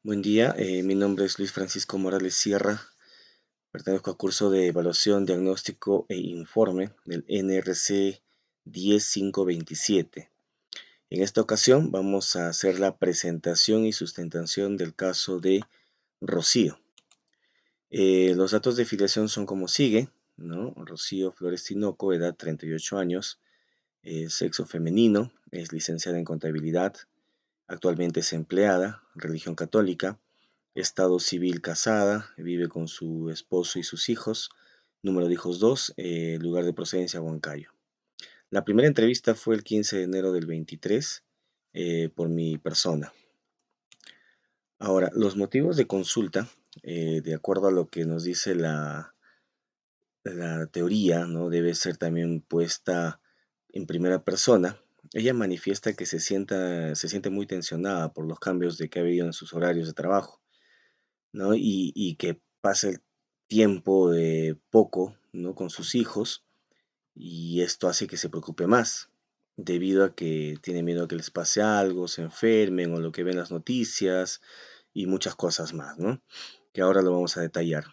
Buen día, mi nombre es Luis Francisco Morales Sierra, pertenezco al curso de Evaluación, Diagnóstico e Informe del NRC 10527. En esta ocasión vamos a hacer la presentación y sustentación del caso de Rocío. Los datos de filiación son como sigue, ¿no? Rocío Flores Tinoco, edad 38 años, sexo femenino, es licenciada en contabilidad, actualmente es empleada, religión católica. Estado civil casada, vive con su esposo y sus hijos. Número de hijos 2, lugar de procedencia Huancayo. La primera entrevista fue el 15 de enero del 23 por mi persona. Ahora, los motivos de consulta, de acuerdo a lo que nos dice la teoría, ¿no? Debe ser también puesta en primera persona. Ella manifiesta que se siente muy tensionada por los cambios de que ha habido en sus horarios de trabajo, ¿no? Y que pasa el tiempo poco, ¿no? Con sus hijos, y esto hace que se preocupe más, debido a que tiene miedo a que les pase algo, se enfermen o lo que ven las noticias y muchas cosas más, ¿no? Que ahora lo vamos a detallar.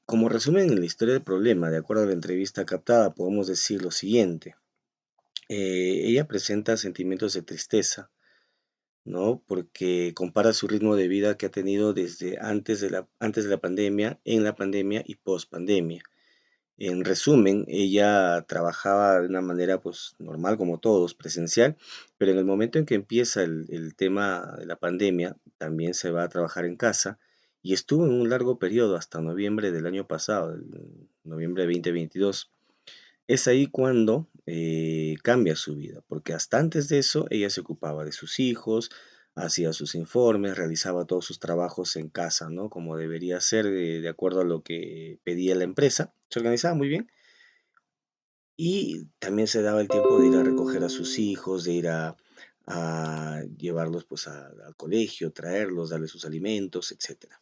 Como resumen en la historia del problema, de acuerdo a la entrevista captada, podemos decir lo siguiente. Ella presenta sentimientos de tristeza, ¿no? Porque compara su ritmo de vida que ha tenido desde antes de la pandemia, en la pandemia y post pandemia. En resumen, ella trabajaba de una manera pues normal como todos, presencial, pero en el momento en que empieza el tema de la pandemia, también se va a trabajar en casa y estuvo en un largo periodo hasta noviembre del año pasado, noviembre de 2022. Es ahí cuando cambia su vida, porque hasta antes de eso ella se ocupaba de sus hijos, hacía sus informes, realizaba todos sus trabajos en casa, ¿no? Como debería ser de acuerdo a lo que pedía la empresa. Se organizaba muy bien y también se daba el tiempo de ir a recoger a sus hijos, de ir a llevarlos pues al colegio, traerlos, darles sus alimentos, etcétera.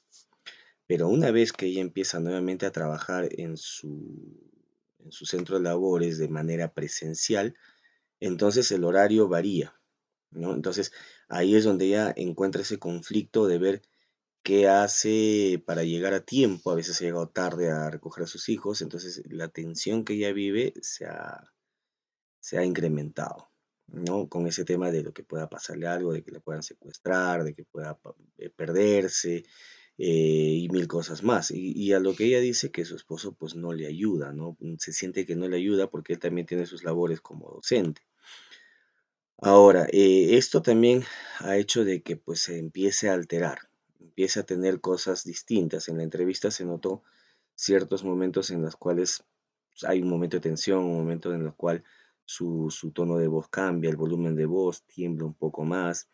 Pero una vez que ella empieza nuevamente a trabajar en su centro de labores de manera presencial, entonces el horario varía, ¿no? Entonces ahí es donde ella encuentra ese conflicto de ver qué hace para llegar a tiempo. A veces ha llegado tarde a recoger a sus hijos, entonces la tensión que ella vive se ha incrementado, ¿no? Con ese tema de lo que pueda pasarle algo, de que la puedan secuestrar, de que pueda perderse, y mil cosas más. Y a lo que ella dice que su esposo pues no le ayuda, ¿no? Se siente que no le ayuda porque él también tiene sus labores como docente. Ahora, esto también ha hecho de que pues se empiece a alterar, empiece a tener cosas distintas. En la entrevista se notó ciertos momentos en los cuales pues, hay un momento de tensión, un momento en el cual su tono de voz cambia, el volumen de voz tiembla un poco más,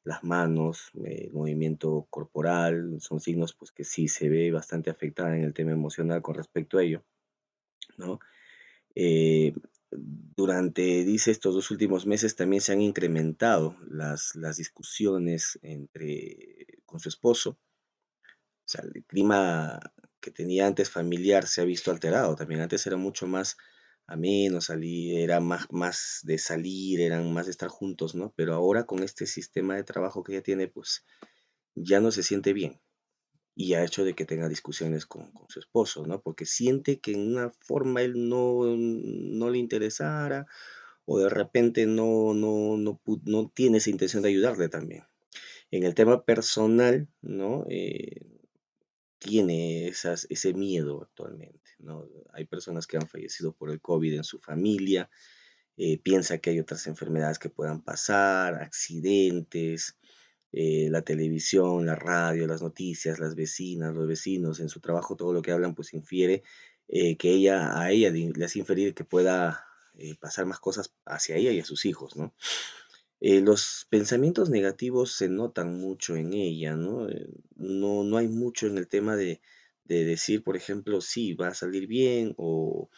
las manos, el movimiento corporal, son signos pues que sí se ve bastante afectada en el tema emocional con respecto a ello, ¿no? Eh, Durante, dice, estos 2 últimos meses también se han incrementado las discusiones con su esposo. O sea, el clima que tenía antes familiar se ha visto alterado también. Antes era mucho más ameno, era más de salir, eran más de estar juntos, ¿no? Pero ahora con este sistema de trabajo que ella tiene, pues ya no se siente bien y ha hecho de que tenga discusiones con su esposo, ¿no? Porque siente que en una forma él no le interesara o de repente no tiene esa intención de ayudarle también. En el tema personal, ¿no? Tiene ese miedo actualmente, ¿no? Hay personas que han fallecido por el COVID en su familia, piensa que hay otras enfermedades que puedan pasar, accidentes, la televisión, la radio, las noticias, las vecinas, los vecinos, en su trabajo, todo lo que hablan, pues infiere que a ella le hace inferir que pueda pasar más cosas hacia ella y a sus hijos, ¿no? Los pensamientos negativos se notan mucho en ella, ¿no? No hay mucho en el tema de decir, por ejemplo, sí, va a salir bien o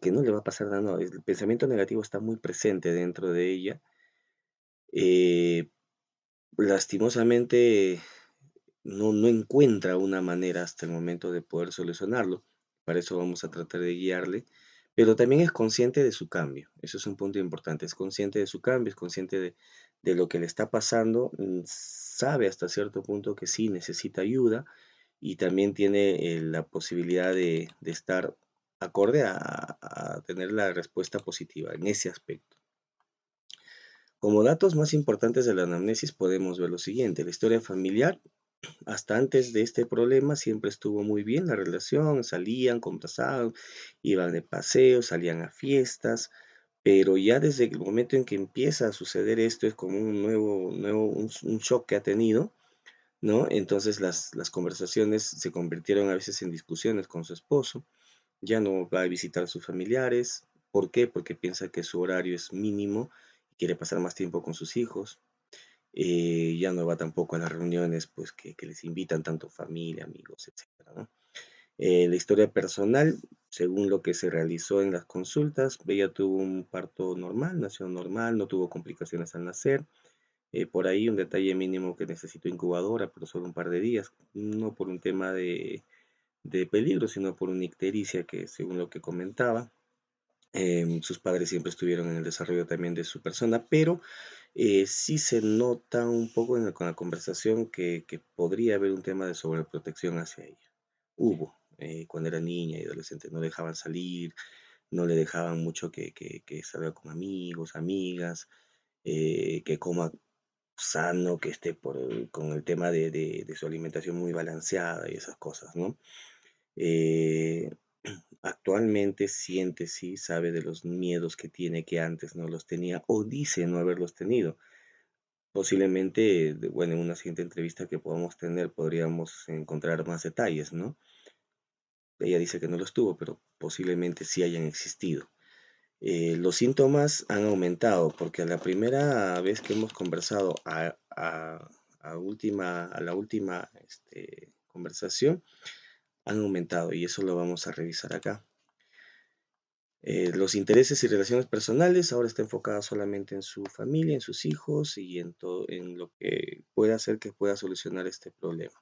que no le va a pasar nada, no, el pensamiento negativo está muy presente dentro de ella. Eh, Lastimosamente, no encuentra una manera hasta el momento de poder solucionarlo. Para eso vamos a tratar de guiarle, pero también es consciente de su cambio. Eso es un punto importante. Es consciente de su cambio, es consciente de lo que le está pasando, sabe hasta cierto punto que sí necesita ayuda y también tiene la posibilidad de estar acorde a tener la respuesta positiva en ese aspecto. Como datos más importantes de la anamnesis podemos ver lo siguiente: la historia familiar. Hasta antes de este problema siempre estuvo muy bien la relación, salían, conversaban, iban de paseo, salían a fiestas, pero ya desde el momento en que empieza a suceder esto es como un shock que ha tenido, ¿no? Entonces las conversaciones se convirtieron a veces en discusiones con su esposo, ya no va a visitar a sus familiares. ¿Por qué? Porque piensa que su horario es mínimo y quiere pasar más tiempo con sus hijos. Ya no va tampoco a las reuniones pues, que les invitan tanto familia, amigos, etcétera, ¿no? La historia personal, según lo que se realizó en las consultas, ella tuvo un parto normal, nació normal, no tuvo complicaciones al nacer. Por ahí un detalle mínimo que necesitó incubadora, pero solo un par de días, no por un tema de peligro, sino por una ictericia que, según lo que comentaba, sus padres siempre estuvieron en el desarrollo también de su persona, pero sí se nota un poco con la conversación que podría haber un tema de sobreprotección hacia ella. Hubo, cuando era niña y adolescente, no dejaban salir, no le dejaban mucho que salga con amigos, amigas, que coma sano, que esté con el tema de su alimentación muy balanceada y esas cosas, ¿no? Eh, Actualmente siente, sí, sabe de los miedos que tiene que antes no los tenía o dice no haberlos tenido. Posiblemente, bueno, en una siguiente entrevista que podamos tener podríamos encontrar más detalles, ¿no? Ella dice que no los tuvo, pero posiblemente sí hayan existido. Los síntomas han aumentado porque a la primera vez que hemos conversado, a la última conversación, han aumentado y eso lo vamos a revisar acá. Los intereses y relaciones personales ahora está enfocada solamente en su familia, en sus hijos y en todo, en lo que pueda hacer que pueda solucionar este problema.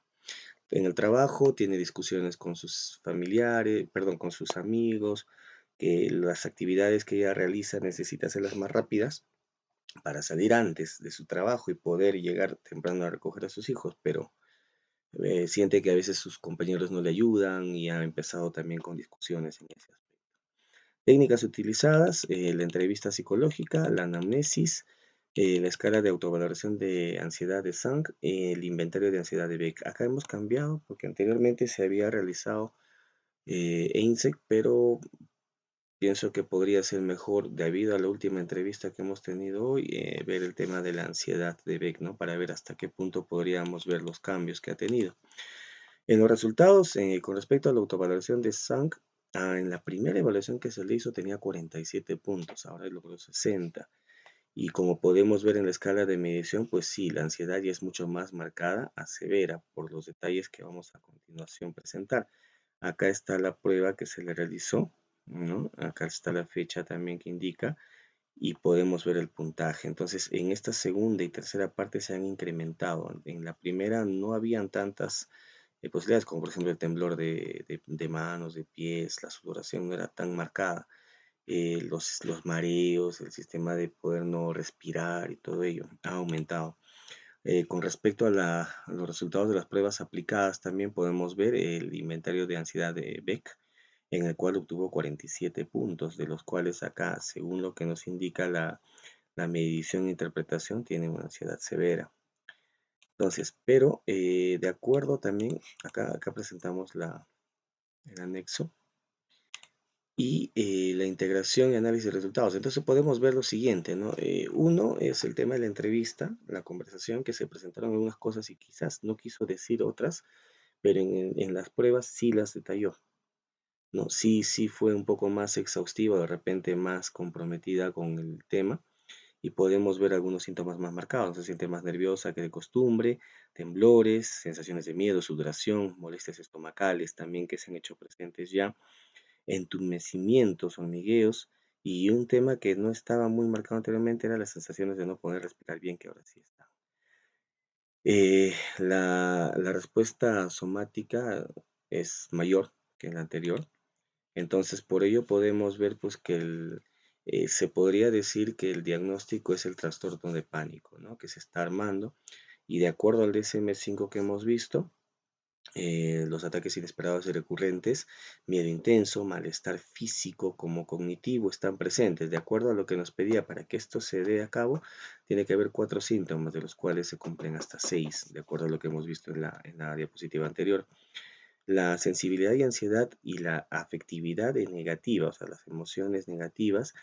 En el trabajo tiene discusiones con sus familiares, perdón, con sus amigos, que las actividades que ella realiza necesita hacerlas más rápidas para salir antes de su trabajo y poder llegar temprano a recoger a sus hijos, pero siente que a veces sus compañeros no le ayudan y ha empezado también con discusiones en ese aspecto. Técnicas utilizadas: la entrevista psicológica, la anamnesis, la escala de autovaloración de ansiedad de Sang, el inventario de ansiedad de Beck. Acá hemos cambiado porque anteriormente se había realizado EINSEC, pero pienso que podría ser mejor, debido a la última entrevista que hemos tenido hoy, ver el tema de la ansiedad de Beck, ¿no? Para ver hasta qué punto podríamos ver los cambios que ha tenido. En los resultados, con respecto a la autovaloración de Sang, en la primera evaluación que se le hizo tenía 47 puntos, ahora logró 60. Y como podemos ver en la escala de medición, pues sí, la ansiedad ya es mucho más marcada a severa por los detalles que vamos a continuación presentar. Acá está la prueba que se le realizó, ¿no? Acá está la fecha también que indica y podemos ver el puntaje. Entonces, en esta segunda y tercera parte se han incrementado. En la primera no habían tantas posibilidades, como por ejemplo el temblor de manos, de pies, la sudoración no era tan marcada, los mareos, el sistema de poder no respirar y todo ello ha aumentado. Con respecto a los resultados de las pruebas aplicadas, también podemos ver el inventario de ansiedad de Beck, en el cual obtuvo 47 puntos, de los cuales acá, según lo que nos indica la medición e interpretación, tiene una ansiedad severa. Entonces, pero de acuerdo también, acá presentamos el anexo y la integración y análisis de resultados. Entonces podemos ver lo siguiente, ¿no? Uno es el tema de la entrevista, la conversación, que se presentaron algunas cosas y quizás no quiso decir otras, pero en las pruebas sí las detalló, ¿no? Sí, sí fue un poco más exhaustiva, de repente más comprometida con el tema y podemos ver algunos síntomas más marcados. Se siente más nerviosa que de costumbre, temblores, sensaciones de miedo, sudoración, molestias estomacales también que se han hecho presentes ya, entumecimientos, hormigueos, y un tema que no estaba muy marcado anteriormente era las sensaciones de no poder respirar bien, que ahora sí está. La respuesta somática es mayor que en la anterior, entonces por ello podemos ver pues que Se podría decir que el diagnóstico es el trastorno de pánico, ¿no? Que se está armando y de acuerdo al DSM-5 que hemos visto, los ataques inesperados y recurrentes, miedo intenso, malestar físico como cognitivo están presentes. De acuerdo a lo que nos pedía para que esto se dé a cabo, tiene que haber 4 síntomas, de los cuales se cumplen hasta 6, de acuerdo a lo que hemos visto en la diapositiva anterior. La sensibilidad y ansiedad y la afectividad negativa, o sea, las emociones negativas,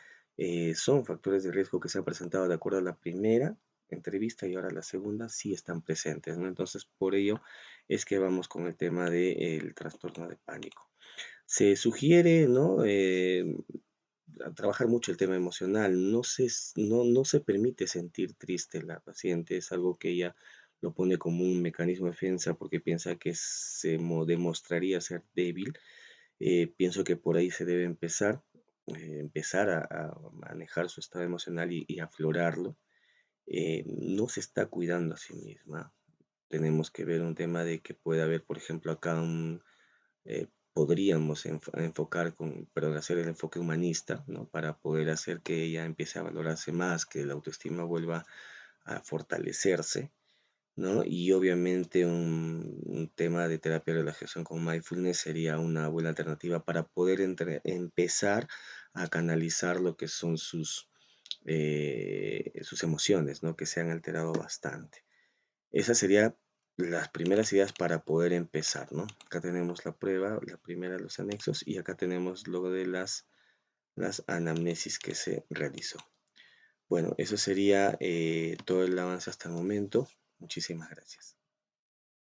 son factores de riesgo que se han presentado de acuerdo a la primera entrevista y ahora la segunda sí están presentes, ¿no? Entonces, por ello es que vamos con el tema del trastorno de pánico. Se sugiere, ¿no? A trabajar mucho el tema emocional. No se permite sentir triste la paciente, es algo que ella lo pone como un mecanismo de defensa porque piensa que demostraría ser débil. Pienso que por ahí se debe empezar a manejar su estado emocional y aflorarlo. No se está cuidando a sí misma. Tenemos que ver un tema de que puede haber, por ejemplo, acá podríamos enfocar pero hacer el enfoque humanista, ¿no? Para poder hacer que ella empiece a valorarse más, que la autoestima vuelva a fortalecerse, ¿no? Y obviamente un tema de terapia de relajación con mindfulness sería una buena alternativa para poder empezar a canalizar lo que son sus emociones, ¿no? Que se han alterado bastante. Esas serían las primeras ideas para poder empezar, ¿no? Acá tenemos la prueba, la primera, los anexos, y acá tenemos luego de las anamnesis que se realizó. Bueno, eso sería todo el avance hasta el momento. Muchísimas gracias.